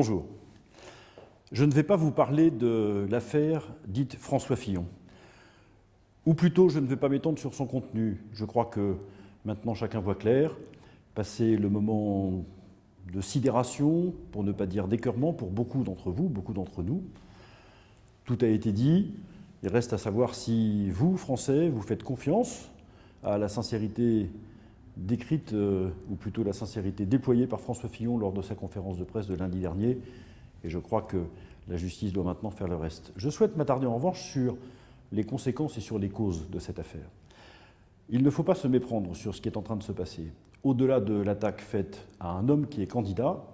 Bonjour. Je ne vais pas vous parler de l'affaire dite François Fillon. Ou plutôt, je ne vais pas m'étendre sur son contenu. Je crois que maintenant chacun voit clair. Passé le moment de sidération, pour ne pas dire d'écœurement, pour beaucoup d'entre vous, beaucoup d'entre nous. Tout a été dit. Il reste à savoir si vous, Français, vous faites confiance à la sincérité décrite, ou plutôt la sincérité déployée par François Fillon lors de sa conférence de presse de lundi dernier. Et je crois que la justice doit maintenant faire le reste. Je souhaite m'attarder en revanche sur les conséquences et sur les causes de cette affaire. Il ne faut pas se méprendre sur ce qui est en train de se passer. Au-delà de l'attaque faite à un homme qui est candidat,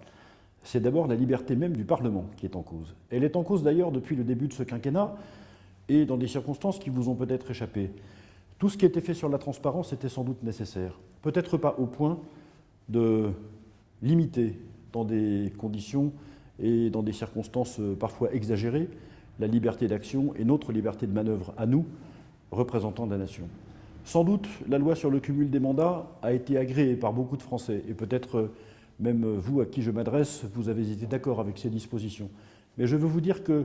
c'est d'abord la liberté même du Parlement qui est en cause. Elle est en cause d'ailleurs depuis le début de ce quinquennat et dans des circonstances qui vous ont peut-être échappé. Tout ce qui était fait sur la transparence était sans doute nécessaire. Peut-être pas au point de limiter dans des conditions et dans des circonstances parfois exagérées la liberté d'action et notre liberté de manœuvre à nous, représentants de la nation. Sans doute, la loi sur le cumul des mandats a été agréée par beaucoup de Français et peut-être même vous à qui je m'adresse, vous avez été d'accord avec ces dispositions. Mais je veux vous dire qu'une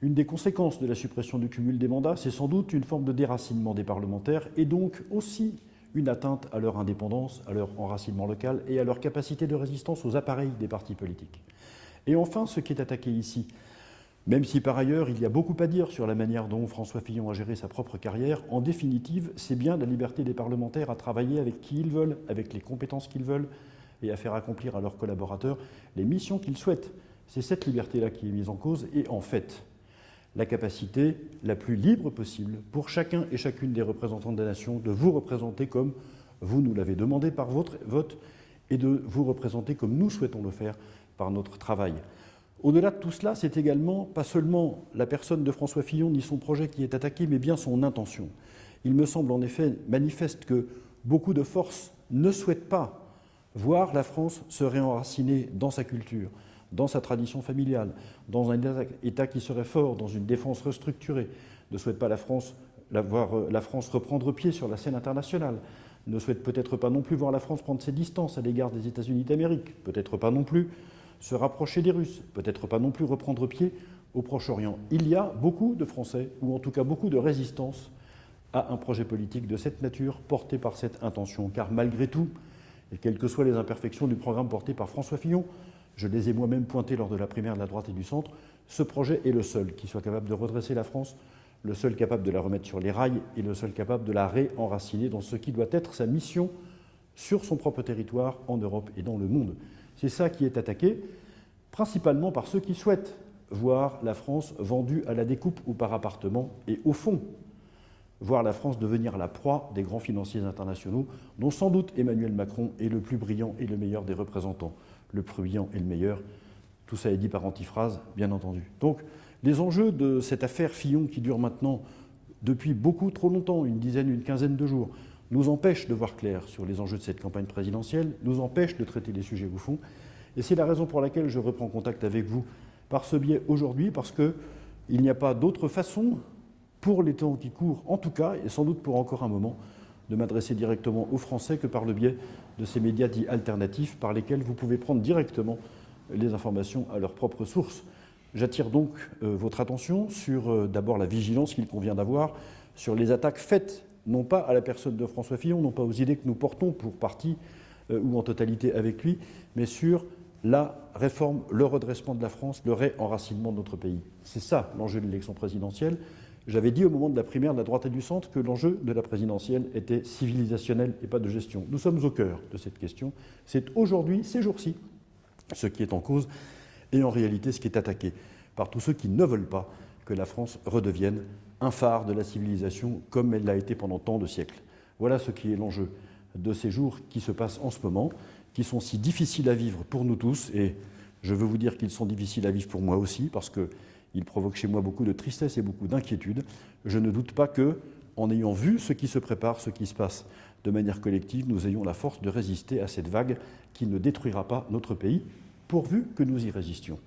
des conséquences de la suppression du cumul des mandats, c'est sans doute une forme de déracinement des parlementaires et donc aussi une atteinte à leur indépendance, à leur enracinement local et à leur capacité de résistance aux appareils des partis politiques. Et enfin, ce qui est attaqué ici, même si par ailleurs il y a beaucoup à dire sur la manière dont François Fillon a géré sa propre carrière, en définitive, c'est bien la liberté des parlementaires à travailler avec qui ils veulent, avec les compétences qu'ils veulent et à faire accomplir à leurs collaborateurs les missions qu'ils souhaitent. C'est cette liberté-là qui est mise en cause et en fait, la capacité la plus libre possible pour chacun et chacune des représentants de la nation de vous représenter comme vous nous l'avez demandé par votre vote et de vous représenter comme nous souhaitons le faire par notre travail. Au-delà de tout cela, c'est également pas seulement la personne de François Fillon ni son projet qui est attaqué, mais bien son intention. Il me semble en effet manifeste que beaucoup de forces ne souhaitent pas voir la France se réenraciner dans sa culture, dans sa tradition familiale, dans un État qui serait fort, dans une défense restructurée, ne souhaitent pas voir la France reprendre pied sur la scène internationale, ne souhaitent peut-être pas non plus voir la France prendre ses distances à l'égard des États-Unis d'Amérique, peut-être pas non plus se rapprocher des Russes, peut-être pas non plus reprendre pied au Proche-Orient. Il y a beaucoup de Français, ou en tout cas beaucoup de résistance à un projet politique de cette nature porté par cette intention. Car malgré tout, et quelles que soient les imperfections du programme porté par François Fillon, je les ai moi-même pointées lors de la primaire de la droite et du centre, ce projet est le seul qui soit capable de redresser la France, le seul capable de la remettre sur les rails et le seul capable de la réenraciner dans ce qui doit être sa mission sur son propre territoire, en Europe et dans le monde. C'est ça qui est attaqué, principalement par ceux qui souhaitent voir la France vendue à la découpe ou par appartement et au fond, voir la France devenir la proie des grands financiers internationaux, dont sans doute Emmanuel Macron est le plus brillant et le meilleur des représentants. Le plus brillant et le meilleur, tout ça est dit par antiphrase, bien entendu. Donc, les enjeux de cette affaire Fillon qui dure maintenant depuis beaucoup trop longtemps, une dizaine, une quinzaine de jours, nous empêchent de voir clair sur les enjeux de cette campagne présidentielle, nous empêchent de traiter les sujets au fond. Et c'est la raison pour laquelle je reprends contact avec vous par ce biais aujourd'hui, parce qu'il n'y a pas d'autre façon, pour les temps qui courent en tout cas, et sans doute pour encore un moment, de m'adresser directement aux Français que par le biais de ces médias dits alternatifs par lesquels vous pouvez prendre directement les informations à leur propre source. J'attire donc votre attention sur d'abord la vigilance qu'il convient d'avoir, sur les attaques faites non pas à la personne de François Fillon, non pas aux idées que nous portons pour partie ou en totalité avec lui, mais sur la réforme, le redressement de la France, le réenracinement de notre pays. C'est ça l'enjeu de l'élection présidentielle. J'avais dit au moment de la primaire de la droite et du centre que l'enjeu de la présidentielle était civilisationnel et pas de gestion. Nous sommes au cœur de cette question. C'est aujourd'hui, ces jours-ci, ce qui est en cause et en réalité ce qui est attaqué par tous ceux qui ne veulent pas que la France redevienne un phare de la civilisation comme elle l'a été pendant tant de siècles. Voilà ce qui est l'enjeu de ces jours qui se passent en ce moment, qui sont si difficiles à vivre pour nous tous, et je veux vous dire qu'ils sont difficiles à vivre pour moi aussi, parce qu'ils provoquent chez moi beaucoup de tristesse et beaucoup d'inquiétude. Je ne doute pas que, en ayant vu ce qui se prépare, ce qui se passe de manière collective, nous ayons la force de résister à cette vague qui ne détruira pas notre pays, pourvu que nous y résistions.